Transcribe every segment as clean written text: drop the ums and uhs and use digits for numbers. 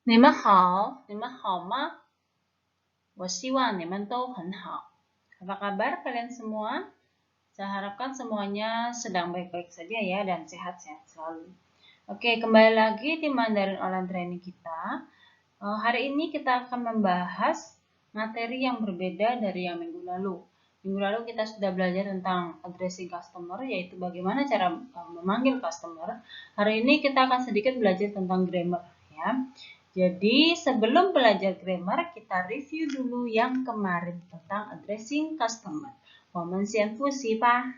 你们好，你们好吗？我希望你们都很好. Apa kabar kalian semua? Saya harapkan semuanya sedang baik-baik saja ya dan sehat-sehat selalu. Oke, kembali lagi di Mandarin Online Training kita. Hari ini kita akan membahas materi yang berbeda dari yang minggu lalu. Minggu lalu kita sudah belajar tentang addressing customer, yaitu bagaimana cara memanggil customer. Hari ini kita akan sedikit belajar tentang grammar ya. Jadi sebelum belajar grammar, kita review dulu yang kemarin tentang addressing customer. 我们先复习吧.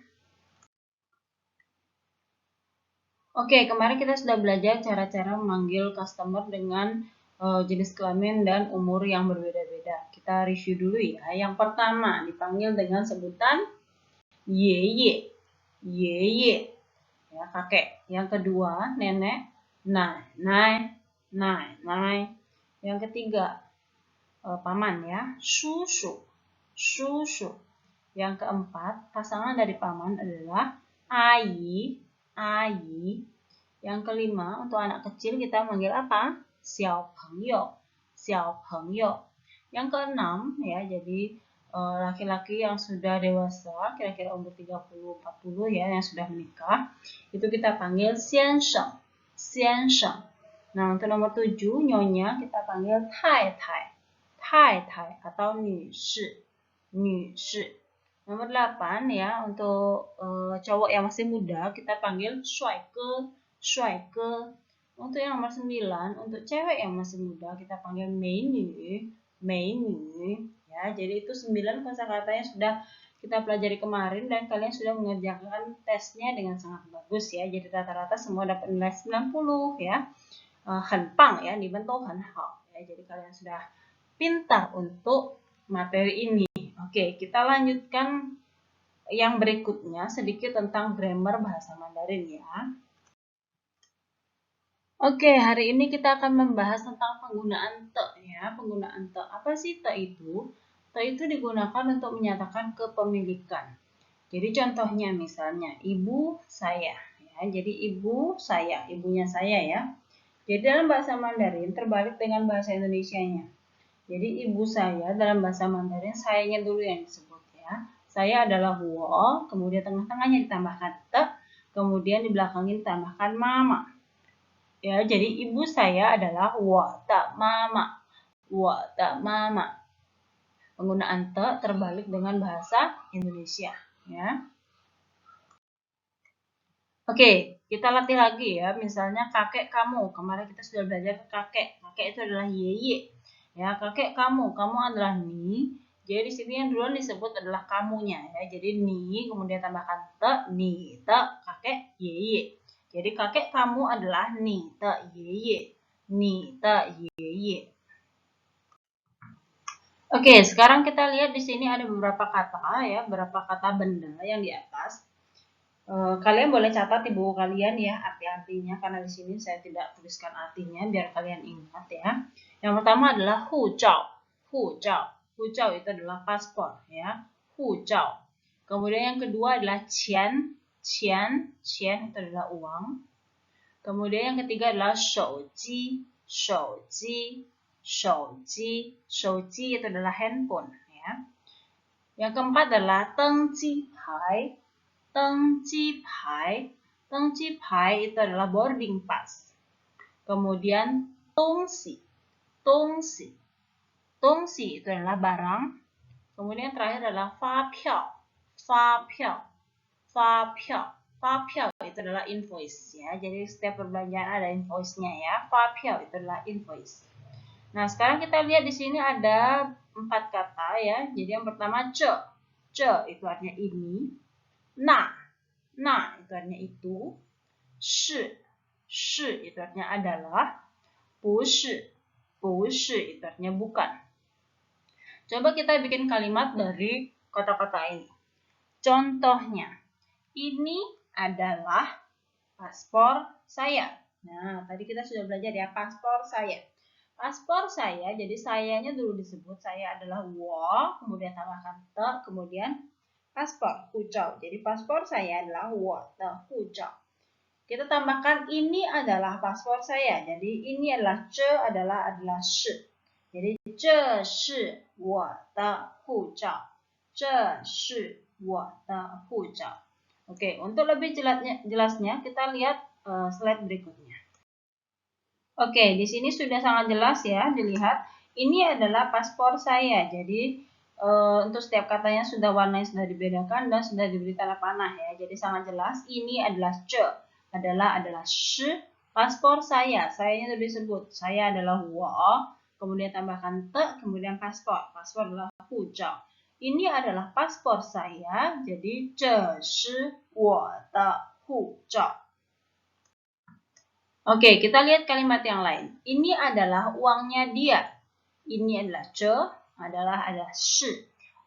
Oke, kemarin kita sudah belajar cara-cara memanggil customer dengan jenis kelamin dan umur yang berbeda-beda. Kita review dulu ya. Yang pertama dipanggil dengan sebutan yeye, yeye, ya kakek. Yang kedua nenek, nai, nai, nai, nai. Yang ketiga paman ya, susu, susu. Yang keempat pasangan dari paman adalah ayi, ayi. Yang kelima, untuk anak kecil kita manggil apa? Xiao pengyo, xiao pengyo. Yang keenam, ya, jadi laki-laki yang sudah dewasa, kira-kira umur 30-40 ya, yang sudah menikah, itu kita panggil xiansheng, xiansheng. Nah, untuk nomor 7, nyonya, kita panggil tai tai, tai tai atau nu shi, nu shi. Nomor 8 ya, untuk cowok yang masih muda kita panggil shuai ke, shuai ke. Untuk yang nomor 9, untuk cewek yang masih muda kita panggil mei nu, mei nu. Ya, jadi itu 9 kosakata yang sudah kita pelajari kemarin dan kalian sudah mengerjakan tesnya dengan sangat bagus ya. Jadi rata-rata semua dapat nilai 90 ya. 很棒ya, 你们都很好ya. Jadi kalian sudah pintar untuk materi ini. Oke, kita lanjutkan yang berikutnya sedikit tentang grammar bahasa Mandarin ya. Oke, hari ini kita akan membahas tentang penggunaan te ya. Penggunaan te. Apa sih te itu? Te itu digunakan untuk menyatakan kepemilikan. Jadi contohnya misalnya ibu saya ya. Jadi ibu saya, ibunya saya ya. Jadi dalam bahasa Mandarin terbalik dengan bahasa Indonesianya. Jadi ibu saya dalam bahasa Mandarin sayanya dulu yang disebut ya. Saya adalah wo, kemudian tengah-tengahnya ditambahkan te, kemudian di belakangnya ditambahkan mama. Ya, jadi ibu saya adalah wo ta mama. Wo ta mama. Penggunaan te terbalik dengan bahasa Indonesia ya. Oke, kita latih lagi ya. Misalnya kakek kamu. Kemarin kita sudah belajar kakek. Kakek itu adalah yeye. Ya, kakek kamu adalah ni. Jadi di sini yang duluan disebut adalah kamunya ya. Jadi ni kemudian tambahkan te, ni te kakek yeye. Jadi kakek kamu adalah ni te yeye. Ni te yeye. Oke, sekarang kita lihat di sini ada beberapa kata ya, beberapa kata benda yang di atas. Kalian boleh catat di buku kalian ya arti-artinya karena di sini saya tidak tuliskan artinya biar kalian ingat ya. Yang pertama adalah hujau. Hujau. Hujau itu adalah paspor ya. Hujau. Kemudian yang kedua adalah qian. Qian. Qian itu adalah uang. Kemudian yang ketiga adalah shouji. Shouji. Shouji. Shouji itu adalah handphone ya. Yang keempat adalah tengji pai. Tengji pai. Tengji pai itu adalah boarding pass. Kemudian tongsi. Tongsi. Tongsi itu adalah barang. Kemudian terakhir adalah fa piao. Fa piao. Fa piao. Fa piao itu adalah invoice ya. Jadi setiap perbelanjaan ada invoice-nya ya. Fa piao itu adalah invoice. Nah, sekarang kita lihat di sini ada 4 kata ya. Jadi yang pertama ce. Ce itu artinya ini. Nah itu artinya itu. Shi itu artinya adalah. Bu shi itu artinya bukan. Coba kita bikin kalimat dari kata-kata ini. Contohnya, ini adalah paspor saya. Nah, tadi kita sudah belajar ya, paspor saya. Paspor saya, jadi sayanya dulu disebut, saya adalah wo, kemudian tambahkan te, kemudian paspor, hujau. Jadi paspor saya adalah wo te hujau. Kita tambahkan ini adalah paspor saya. Jadi ini adalah ce adalah shi. Jadi ce shi wo de hu zhao. Ce shi wo de hu zhao. Oke, untuk lebih jelasnya kita lihat slide berikutnya. Oke, di sini sudah sangat jelas ya dilihat. Ini adalah paspor saya. Jadi untuk setiap katanya sudah warnanya sudah dibedakan dan sudah diberi tanda panah ya. Jadi sangat jelas. Ini adalah ce adalah shi, paspor saya. Sayanya sudah disebut. Saya adalah wo, kemudian tambahkan te, kemudian paspor. Paspor adalah hu zhao. Ini adalah paspor saya. Jadi ce shi wo de hu zhao. Oke, kita lihat kalimat yang lain. Ini adalah uangnya dia. Ini adalah ce, adalah shi.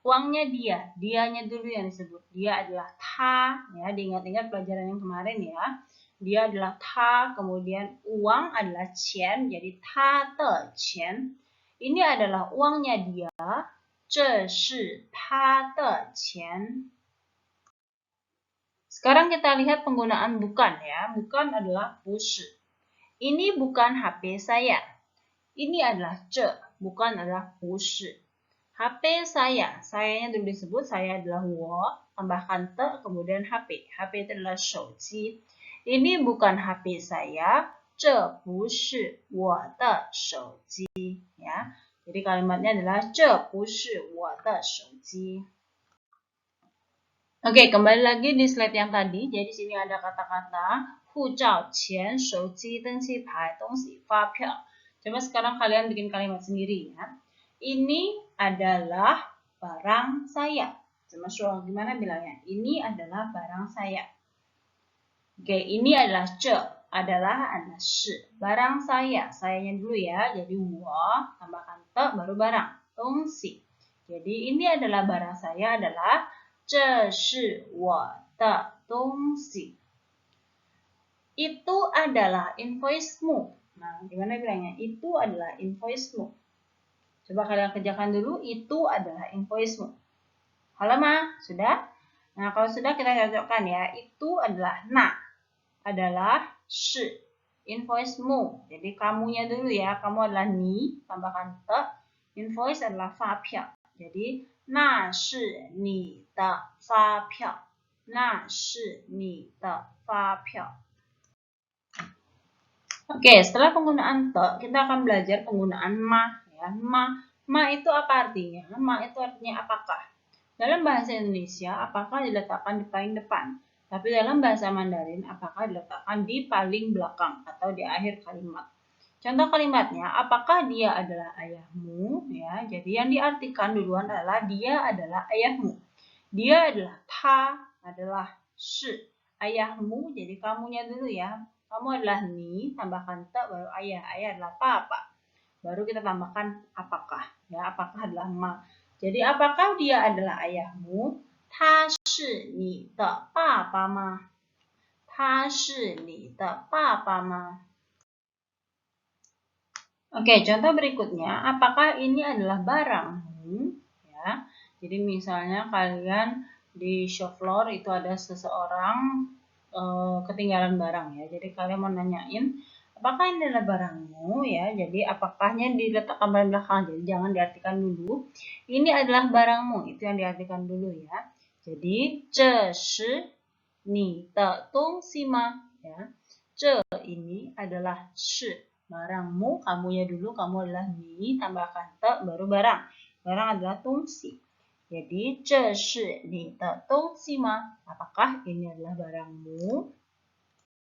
Uangnya dia, dianya dulu yang disebut. Dia adalah ta, ya, diingat-ingat pelajaran yang kemarin ya. Dia adalah ta, kemudian uang adalah qian, jadi ta de qian. Ini adalah uangnya dia, ce shi ta de qian. Sekarang kita lihat penggunaan bukan ya. Bukan adalah bu shi. Ini bukan HP saya. Ini adalah ce, bukan adalah bu shi. HP saya, sayanya dulu disebut, saya adalah wo, tambahkan te, kemudian HP. HP itu adalah shouji. Ini bukan HP saya, ce bu shi wo de shouji. Ya. Jadi kalimatnya adalah ce bu shi wo de shouji. Oke, kembali lagi di slide yang tadi. Jadi sini ada kata-kata hu zhao, qian, shouji, dengxi pai, dongxi, fa piao. Coba sekarang kalian bikin kalimat sendiri ya. Ini adalah barang saya. Coba soal gimana bilangnya? Ini adalah barang saya. Oke, ini adalah ce, adalah shi. Barang saya, sayanya dulu ya. Jadi wo, tambahkan te, baru barang. Dongxi. Jadi ini adalah barang saya adalah ce shi wo de dongxi. Itu adalah invoice-mu. Nah, gimana bilangnya? Itu adalah invoice-mu. Coba kalian kerjakan dulu, itu adalah invoice-mu. Halo Ma, sudah? Nah, kalau sudah kita cocokkan ya. Itu adalah na, adalah shi, invoice-mu. Jadi kamunya dulu ya, kamu adalah ni, tambahkan te, invoice adalah fa piao. Jadi na shi ni de fa piao. Na shi ni de fa piao. Oke, setelah penggunaan te, kita akan belajar penggunaan ma. Ya, ma itu apa artinya? Ma itu artinya apakah. Dalam bahasa Indonesia, apakah diletakkan di paling depan. Tapi dalam bahasa Mandarin, apakah diletakkan di paling belakang atau di akhir kalimat. Contoh kalimatnya, apakah dia adalah ayahmu? Ya, jadi yang diartikan duluan adalah dia adalah ayahmu. Dia adalah ta, adalah shi. Ayahmu, jadi kamunya dulu ya. Kamu adalah ni, tambahkan te, baru ayah. Ayah adalah papa. Baru kita tambahkan apakah. Ya, apakah adalah ma. Jadi apakah dia adalah ayahmu? Ta shi ni de papa ma. Ta shi ni de papa ma. Oke, contoh berikutnya, apakah ini adalah barangmu? Ya. Jadi misalnya kalian di shop floor itu ada seseorang ketinggalan barang ya. Jadi kalian mau nanyain, apakah ini adalah barangmu ya? Jadi apakahnya diletakkan paling belakang. Jadi jangan diartikan dulu. Ini adalah barangmu, itu yang diartikan dulu ya. Jadi ce shi ni de dongxi ma ya. Ce ini adalah shi, barangmu, kamunya dulu, kamu adalah ni, tambahkan te, baru barang. Barang adalah dongxi. Jadi, ce shi ni de dongxi ma? Apakah ini adalah barangmu?